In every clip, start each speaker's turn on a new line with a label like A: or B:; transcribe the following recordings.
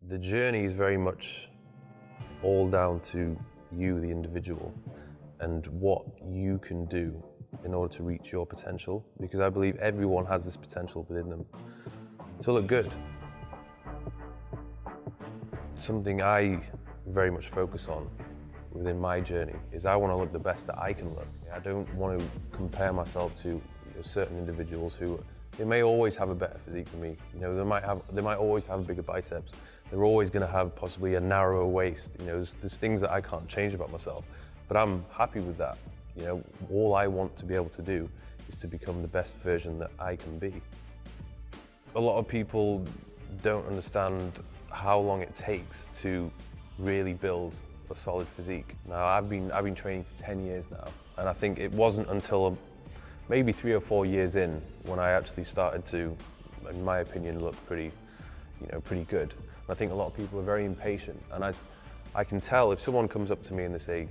A: The journey is very much all down to you, the individual, and what you can do in order to reach your potential, because I believe everyone has this potential within them to look good. Something I very much focus on within my journey is I want to look the best that I can look. I don't want to compare myself to certain individuals who they may always have a better physique than me. They might always have bigger biceps. They're always going to have possibly a narrower waist. There's things that I can't change about myself, but I'm happy with that. All I want to be able to do is to become the best version that I can be. A lot of people don't understand how long it takes to really build a solid physique. Now, I've been training for 10 years now, and I think it wasn't until maybe 3 or 4 years in when I actually started to, in my opinion, look pretty good. And I think a lot of people are very impatient, and I can tell if someone comes up to me and they say,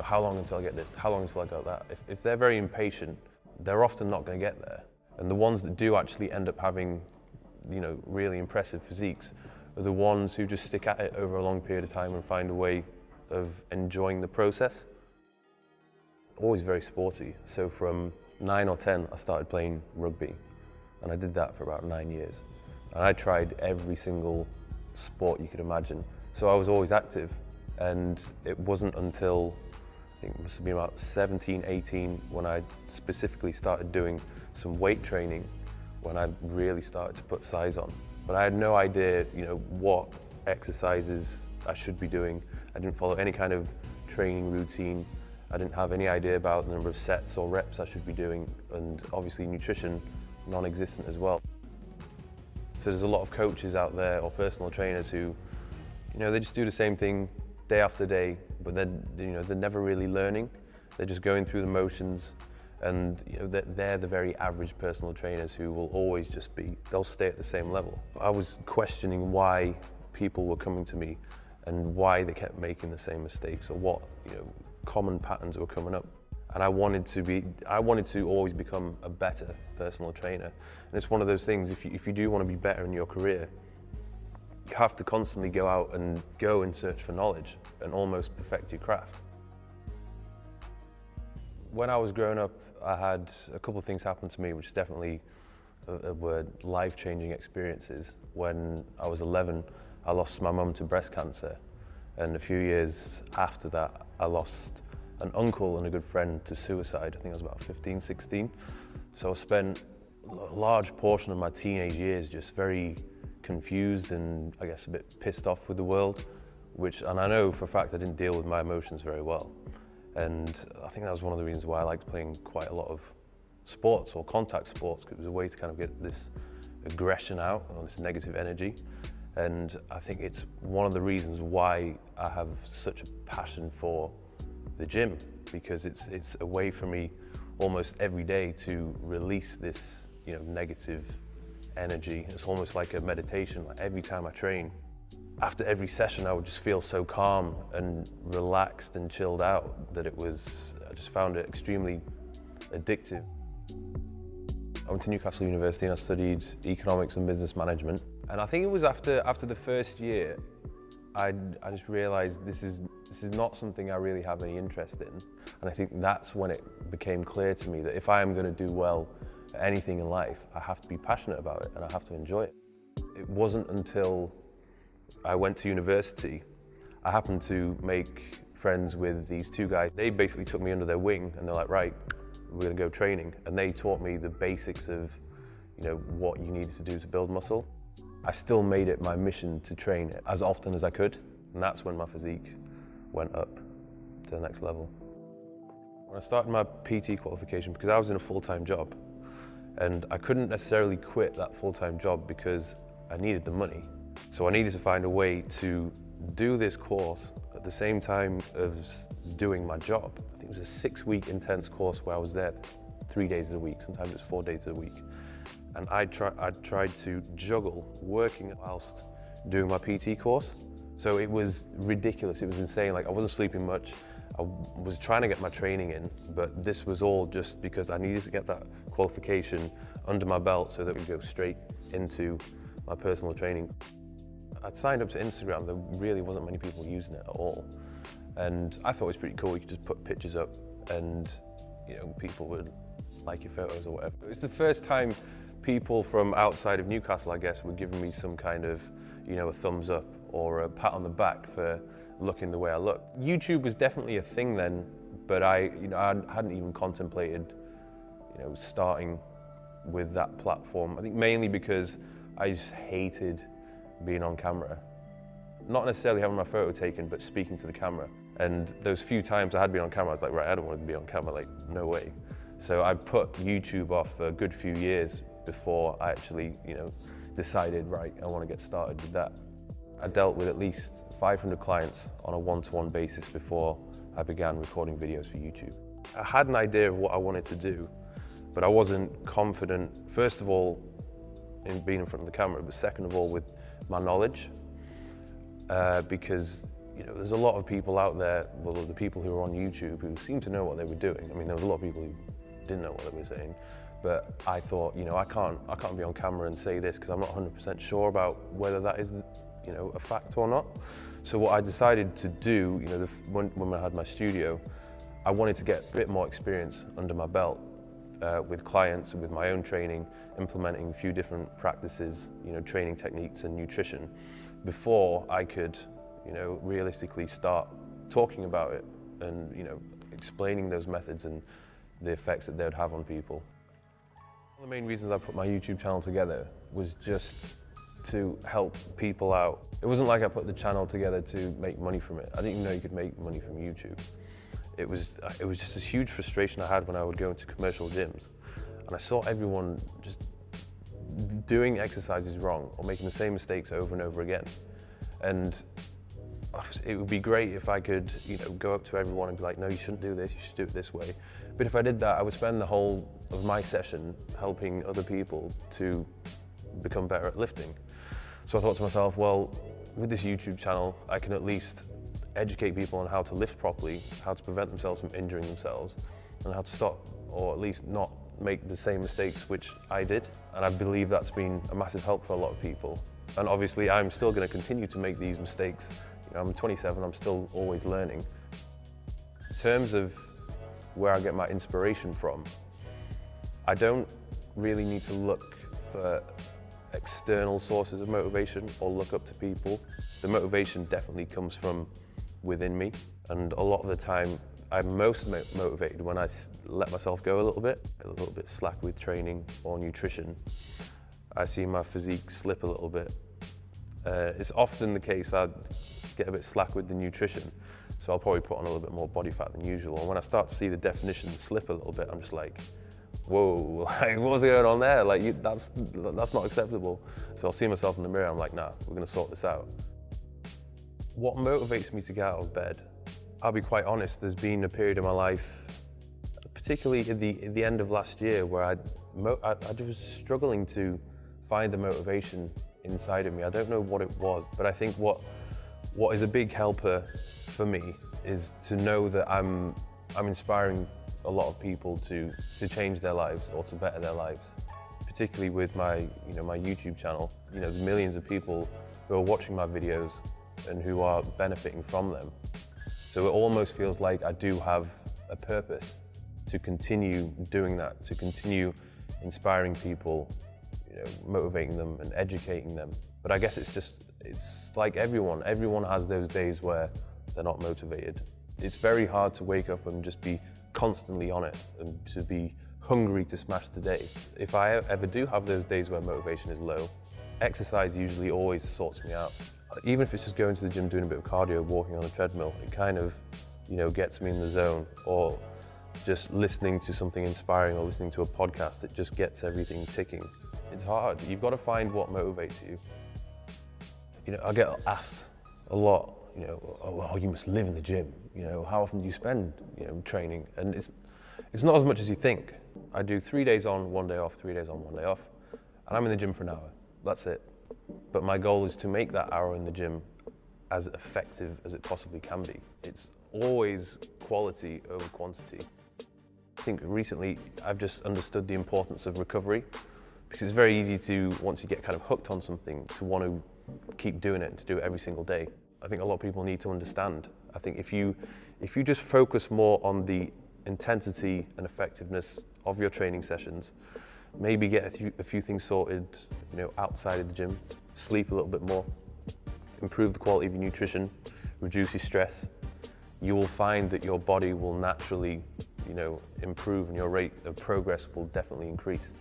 A: how long until I get this? How long until I got that? If they're very impatient, they're often not going to get there. And the ones that do actually end up having, really impressive physiques are the ones who just stick at it over a long period of time and find a way of enjoying the process. Always very sporty. So from 9 or 10, I started playing rugby, and I did that for about 9 years. And I tried every single sport you could imagine. So I was always active, and it wasn't until I think it must have been about 17, 18 when I specifically started doing some weight training, when I really started to put size on. But I had no idea, what exercises I should be doing. I didn't follow any kind of training routine. I didn't have any idea about the number of sets or reps I should be doing, and obviously nutrition, non-existent as well. So there's a lot of coaches out there or personal trainers who, they just do the same thing day after day, but then they're never really learning. They're just going through the motions, and they're the very average personal trainers who will always they'll stay at the same level. I was questioning why people were coming to me and why they kept making the same mistakes, or what common patterns were coming up. And I wanted to always become a better personal trainer. And it's one of those things, if you do want to be better in your career, you have to constantly go out and search for knowledge and almost perfect your craft. When I was growing up, I had a couple of things happen to me which definitely were life-changing experiences. When I was 11, I lost my mum to breast cancer, and a few years after that, I lost an uncle and a good friend to suicide. I think I was about 15, 16. So I spent a large portion of my teenage years just very confused and I guess a bit pissed off with the world, and I know for a fact I didn't deal with my emotions very well. And I think that was one of the reasons why I liked playing quite a lot of sports or contact sports, because it was a way to kind of get this aggression out, or this negative energy. And I think it's one of the reasons why I have such a passion for the gym, because it's a way for me almost every day to release this negative energy. It's almost like a meditation. Like every time I train, after every session, I would just feel so calm and relaxed and chilled out that I just found it extremely addictive. I went to Newcastle University and I studied economics and business management. And I think it was after the first year, I just realized this is not something I really have any interest in. And I think that's when it became clear to me that if I am going to do well at anything in life, I have to be passionate about it and I have to enjoy it. It wasn't until I went to university, I happened to make friends with these two guys. They basically took me under their wing and they're like, right, we're going to go training. And they taught me the basics of what you needed to do to build muscle. I still made it my mission to train as often as I could, and that's when my physique went up to the next level. When I started my PT qualification, because I was in a full-time job, and I couldn't necessarily quit that full-time job because I needed the money. So I needed to find a way to do this course at the same time as doing my job. I think it was a 6-week intense course where I was there 3 days a week, sometimes it's 4 days a week. And I tried to juggle working whilst doing my PT course. So it was ridiculous, it was insane. Like I wasn't sleeping much, I was trying to get my training in, but this was all just because I needed to get that qualification under my belt so that we go straight into my personal training. I'd signed up to Instagram, there really wasn't many people using it at all. And I thought it was pretty cool. You could just put pictures up and, you know, people would like your photos or whatever. It was the first time people from outside of Newcastle, I guess, were giving me some kind of, you know, a thumbs up or a pat on the back for looking the way I looked. YouTube was definitely a thing then, but I hadn't even contemplated, you know, starting with that platform. I think mainly because I just hated being on camera. Not necessarily having my photo taken, but speaking to the camera. And those few times I had been on camera, I was like, right, I don't want to be on camera, like, no way. So I put YouTube off for a good few years before I actually, you know, decided, right, I want to get started with that. I dealt with at least 500 clients on a one-to-one basis before I began recording videos for YouTube. I had an idea of what I wanted to do, but I wasn't confident, first of all, in being in front of the camera, but second of all, with my knowledge. Because, you know, there's a lot of people out there, well, the people who are on YouTube who seem to know what they were doing. I mean, there was a lot of people who didn't know what they were saying, but I thought, you know, I can't be on camera and say this because I'm not 100% sure about whether that is, you know, a fact or not. So what I decided to do, you know, when I had my studio, I wanted to get a bit more experience under my belt with clients and with my own training, implementing a few different practices, you know, training techniques and nutrition, before I could, you know, realistically start talking about it and, you know, explaining those methods and the effects that they would have on people. One of the main reasons I put my YouTube channel together was just to help people out. It wasn't like I put the channel together to make money from it. I didn't even know you could make money from YouTube. It was just this huge frustration I had when I would go into commercial gyms and I saw everyone just doing exercises wrong or making the same mistakes over and over again. And it would be great if I could, you know, go up to everyone and be like, no, you shouldn't do this, you should do it this way. But if I did that, I would spend the whole of my session helping other people to become better at lifting. So I thought to myself, well, with this YouTube channel, I can at least educate people on how to lift properly, how to prevent themselves from injuring themselves, and how to stop, or at least not make the same mistakes which I did. And I believe that's been a massive help for a lot of people. And obviously I'm still going to continue to make these mistakes. You know, I'm 27, I'm still always learning. In terms of where I get my inspiration from, I don't really need to look for external sources of motivation or look up to people. The motivation definitely comes from within me, and a lot of the time I'm most motivated when I let myself go a little bit slack with training or nutrition. I see my physique slip a little bit. It's often the case I get a bit slack with the nutrition, so I'll probably put on a little bit more body fat than usual. And when I start to see the definition slip a little bit, I'm just like, whoa, like, what's going on there? Like, that's not acceptable. So I'll see myself in the mirror, I'm like, nah, we're gonna sort this out. What motivates me to get out of bed? I'll be quite honest, there's been a period in my life, particularly at the end of last year, where I was struggling to find the motivation inside of me. I don't know what it was, but I think what is a big helper for me is to know that I'm inspiring a lot of people to change their lives or to better their lives, particularly with my YouTube channel. You know, there's millions of people who are watching my videos and who are benefiting from them. So it almost feels like I do have a purpose to continue doing that, to continue inspiring people, you know, motivating them and educating them. But I guess it's like everyone has those days where they're not motivated. It's very hard to wake up and just be constantly on it and to be hungry to smash the day. If I ever do have those days where motivation is low, exercise usually always sorts me out. Even if it's just going to the gym, doing a bit of cardio, walking on a treadmill, it kind of, you know, gets me in the zone. Or just listening to something inspiring or listening to a podcast, it just gets everything ticking. It's hard. You've got to find what motivates you. You know, I get asked a lot, you know, oh, you must live in the gym. You know, how often do you spend, you know, training? And it's not as much as you think. I do 3 days on, 1 day off, 3 days on, 1 day off, and I'm in the gym for an hour. That's it. But my goal is to make that hour in the gym as effective as it possibly can be. It's always quality over quantity. I think recently I've just understood the importance of recovery, because it's very easy to, once you get kind of hooked on something, to want to keep doing it and to do it every single day. I think a lot of people need to understand. I think if you just focus more on the intensity and effectiveness of your training sessions, maybe get a few things sorted, outside of the gym, sleep a little bit more, improve the quality of your nutrition, reduce your stress, you will find that your body will naturally, improve and your rate of progress will definitely increase.